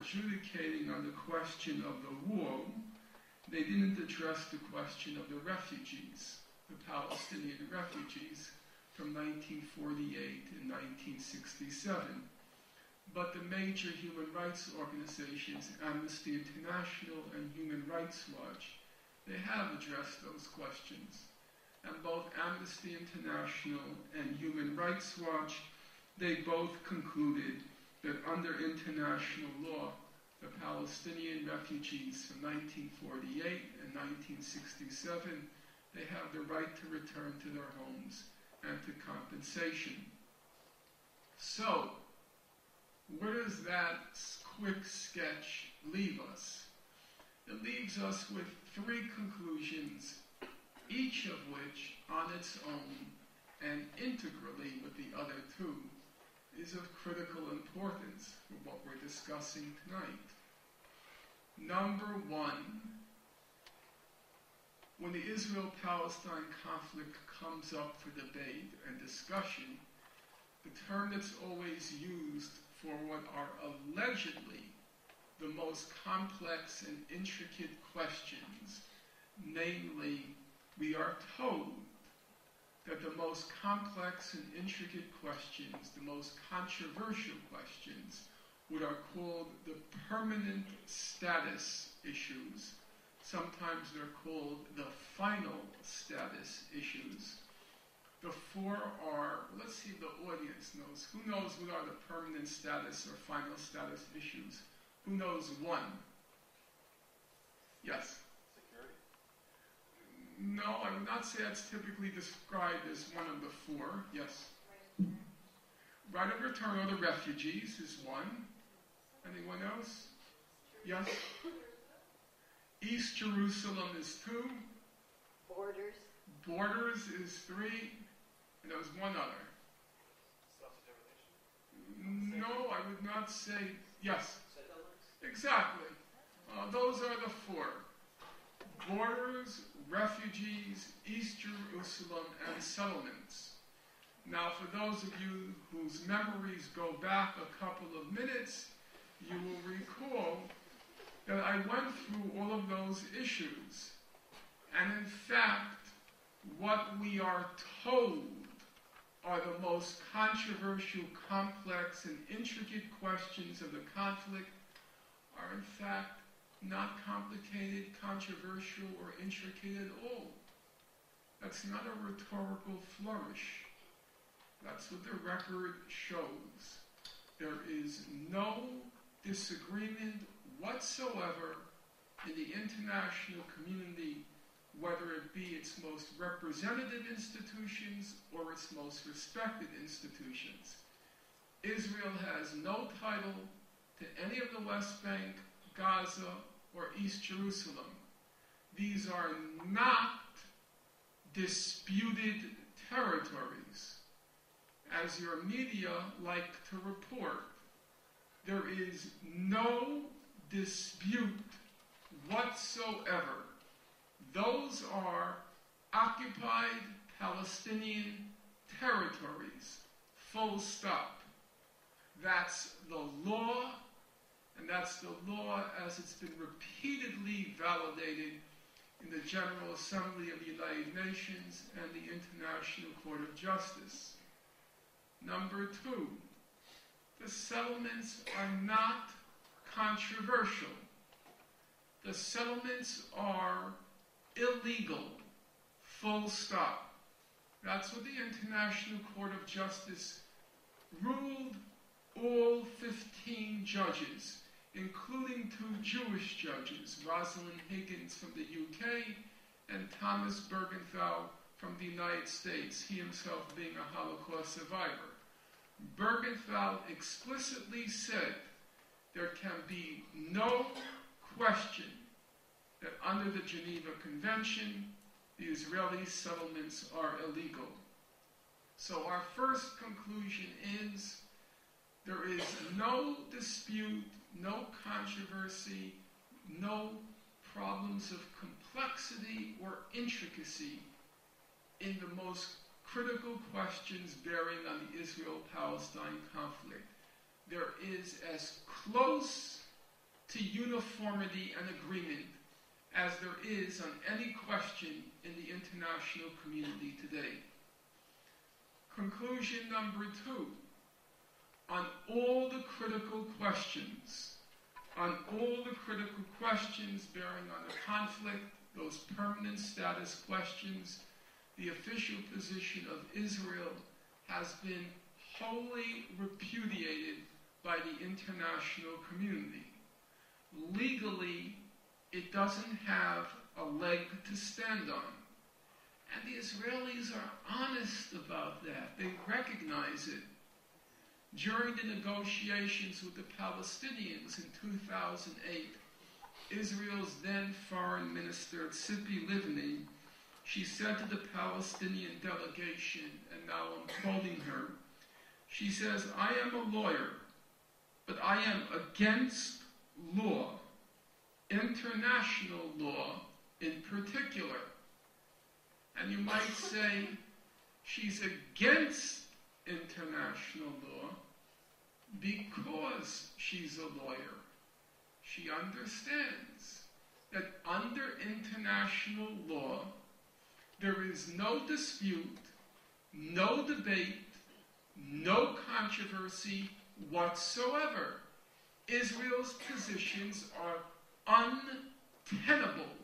adjudicating on the question of the wall, they didn't address the question of the refugees, the Palestinian refugees from 1948 and 1967. But the major human rights organizations, Amnesty International and Human Rights Watch, they have addressed those questions. And both Amnesty International and Human Rights Watch, they both concluded that under international law, the Palestinian refugees from 1948 and 1967, they have the right to return to their homes and to compensation. So, where does that quick sketch leave us? It leaves us with three conclusions, each of which, on its own and integrally with the other two, is of critical importance for what we're discussing tonight. Number one, when the Israel-Palestine conflict comes up for debate and discussion, the term that's always used for what are allegedly the most complex and intricate questions, namely, we are told that the most complex and intricate questions, the most controversial questions, what are called the permanent status issues. Sometimes they're called the final status issues. The four are, let's see if the audience knows. Who knows what are the permanent status or final status issues? Who knows one? Yes? Security? No, I would not say that's typically described as one of the four. Yes? Right of return or the refugees is one. Anyone else? Yes? East Jerusalem is two. Borders. Borders is three. And there was one other. Self-determination? No, I would not say. Yes? Settlements? Exactly. Those are the four. Borders, refugees, East Jerusalem, and settlements. Now, for those of you whose memories go back a couple of minutes, you will recall that I went through all of those issues. And in fact, what we are told are the most controversial, complex, and intricate questions of the conflict are in fact not complicated, controversial, or intricate at all. That's not a rhetorical flourish. That's what the record shows. There is no disagreement whatsoever in the international community, whether it be its most representative institutions or its most respected institutions. Israel has no title to any of the West Bank, Gaza, or East Jerusalem. These are not disputed territories. As your media like to report, there is no dispute whatsoever. Those are occupied Palestinian territories, full stop. That's the law, and that's the law as it's been repeatedly validated in the General Assembly of the United Nations and the International Court of Justice. Number two, the settlements are not controversial. The settlements are illegal, full stop. That's what the International Court of Justice ruled all 15 judges, including two Jewish judges, Rosalind Higgins from the UK and Thomas Bergenthal from the United States, he himself being a Holocaust survivor. Bergenthal explicitly said there can be no question that under the Geneva Convention, the Israeli settlements are illegal. So our first conclusion is there is no dispute, no controversy, no problems of complexity or intricacy in the most critical questions bearing on the Israel-Palestine conflict. There is as close to uniformity and agreement as there is on any question in the international community today. Conclusion number 2. On all the critical questions bearing on the conflict, those permanent status questions, the official position of Israel has been wholly repudiated by the international community. Legally, it doesn't have a leg to stand on. And the Israelis are honest about that. They recognize it. During the negotiations with the Palestinians in 2008, Israel's then foreign minister, Tzipi Livni, she said to the Palestinian delegation, and now I'm quoting her, she says, "I am a lawyer, but I am against law, international law in particular." And you might say she's against international law because she's a lawyer. She understands that under international law, there is no dispute, no debate, no controversy whatsoever. Israel's positions are untenable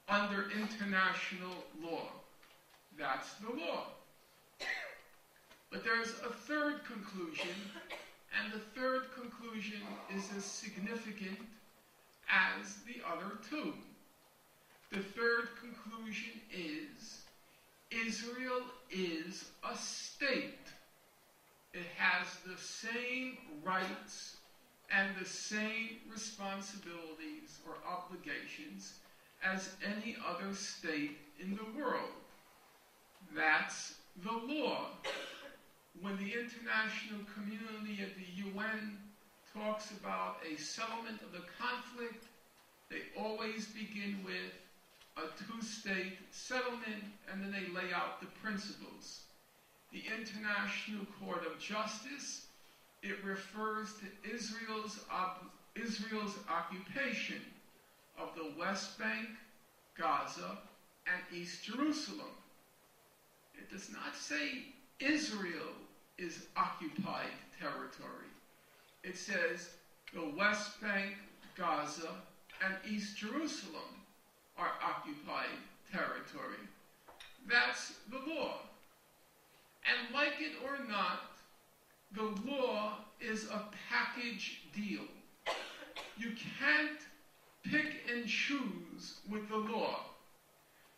under international law. That's the law. But there's a third conclusion, and the third conclusion is as significant as the other two. The third conclusion is Israel is a state. It has the same rights and the same responsibilities or obligations as any other state in the world. That's the law. When the international community at the UN talks about a settlement of the conflict, they always begin with a two-state settlement, and then they lay out the principles. The International Court of Justice, it refers to Israel's occupation of the West Bank, Gaza, and East Jerusalem. It does not say Israel is occupied territory. It says the West Bank, Gaza, and East Jerusalem are occupied territory. That's the law. And like it or not, the law is a package deal. You can't pick and choose with the law.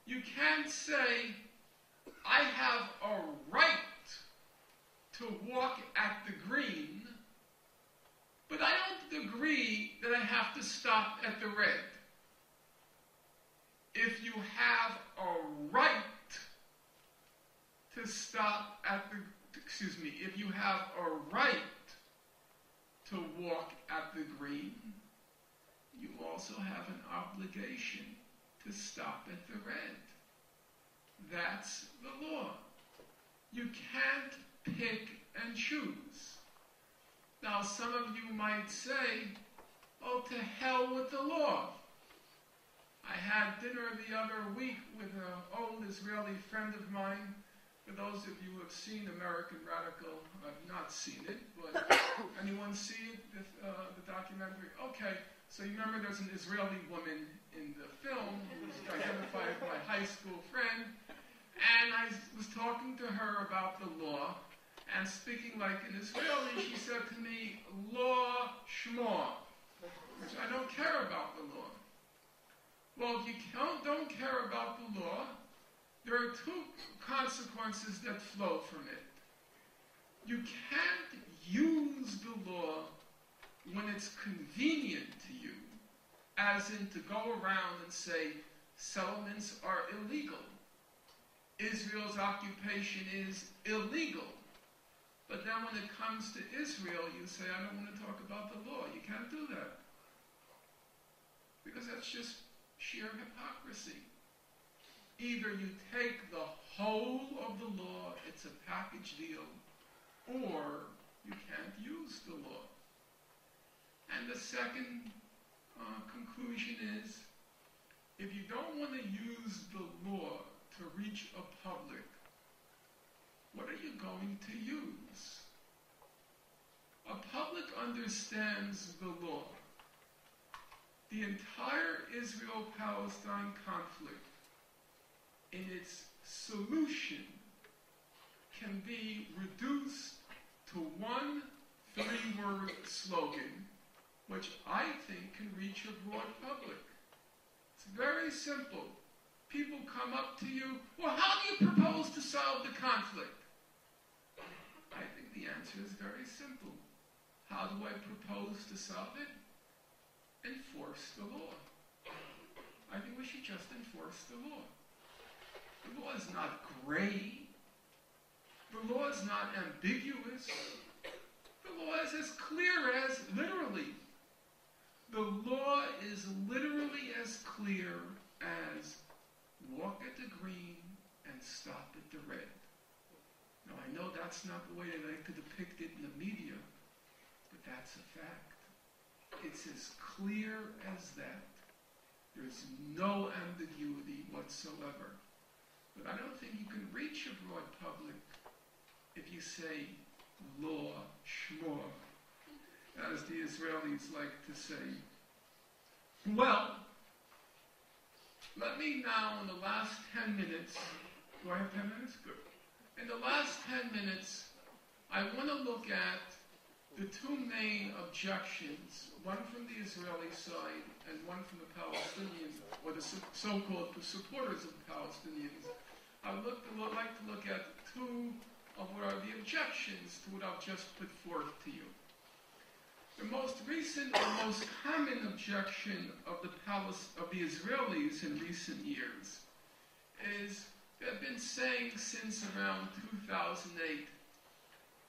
You can't say, I have a right to walk at the green, but I don't agree that I have to stop at the red. If you have a right to stop at if you have a right to walk at the green, you also have an obligation to stop at the red. That's the law. You can't pick and choose. Now, some of you might say, oh, to hell with the law. I had dinner the other week with an old Israeli friend of mine. For those of you who have seen American Radical, I've not seen it, but anyone see it, the documentary? Okay, so you remember there's an Israeli woman in the film who's identified as my high school friend, and I was talking to her about the law, and speaking like an Israeli, she said to me, law shma, which I don't care about the law. Well, if you don't care about the law, there are two consequences that flow from it. You can't use the law when it's convenient to you, as in to go around and say settlements are illegal. Israel's occupation is illegal. But then when it comes to Israel, you say, I don't want to talk about the law. You can't do that. Because that's just sheer hypocrisy. Either you take the whole of the law, it's a package deal, or you can't use the law. And the second conclusion is, if you don't want to use the law to reach a public, what are you going to use? A public understands the law. The entire Israel-Palestine conflict, in its solution, can be reduced to one 3-word slogan, which I think can reach a broad public. It's very simple. People come up to you, well, how do you propose to solve the conflict? I think the answer is very simple. How do I propose to solve it? Enforce the law. I think we should just enforce the law. The law is not gray. The law is not ambiguous. The law is as clear as literally. The law is literally as clear as walk at the green and stop at the red. Now, I know that's not the way they like to depict it in the media, but that's a fact. It's as clear as that. There's no ambiguity whatsoever. But I don't think you can reach a broad public if you say law, shmor, as the Israelis like to say. Well, let me now, in the last 10 minutes, do I have 10 minutes? Good. In the last 10 minutes, I want to look at the two main objections, one from the Israeli side and one from the Palestinians, or the so-called supporters of the Palestinians. I would like to look at two of what are the objections to what I've just put forth to you. The most recent and most common objection of the Israelis in recent years is they've been saying since around 2008,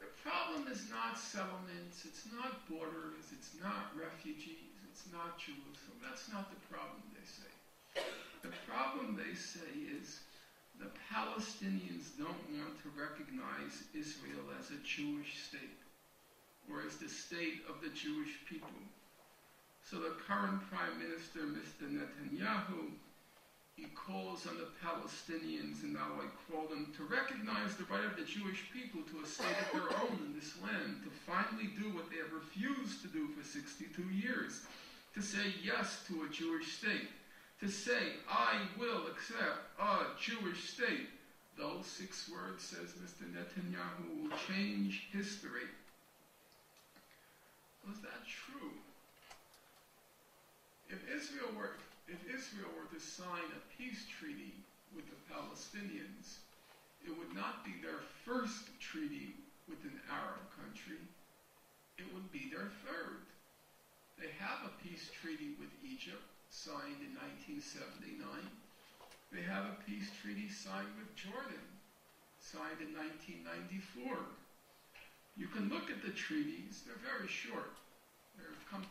the problem is not settlements, it's not borders, it's not refugees, it's not Jerusalem. That's not the problem, they say. The problem, they say, is the Palestinians don't want to recognize Israel as a Jewish state, or as the state of the Jewish people. So the current Prime Minister, Mr. Netanyahu, he calls on the Palestinians, and now I quote him, to recognize the right of the Jewish people to a state of their own in this land, to finally do what they have refused to do for 62 years, to say yes to a Jewish state, to say, I will accept a Jewish state. Those 6 words, says Mr. Netanyahu, will change history. Was that true? If Israel were to sign a peace treaty with the Palestinians, it would not be their first treaty with an Arab country. It would be their third. They have a peace treaty with Egypt, signed in 1979. They have a peace treaty signed with Jordan, signed in 1994. You can look at the treaties. They're very short.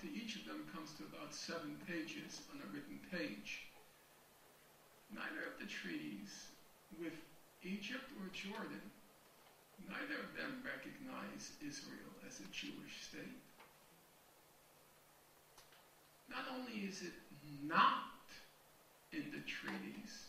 Each of them comes to about 7 pages on a written page. Neither of the treaties with Egypt or Jordan, neither of them recognize Israel as a Jewish state. Not only is it not in the treaties,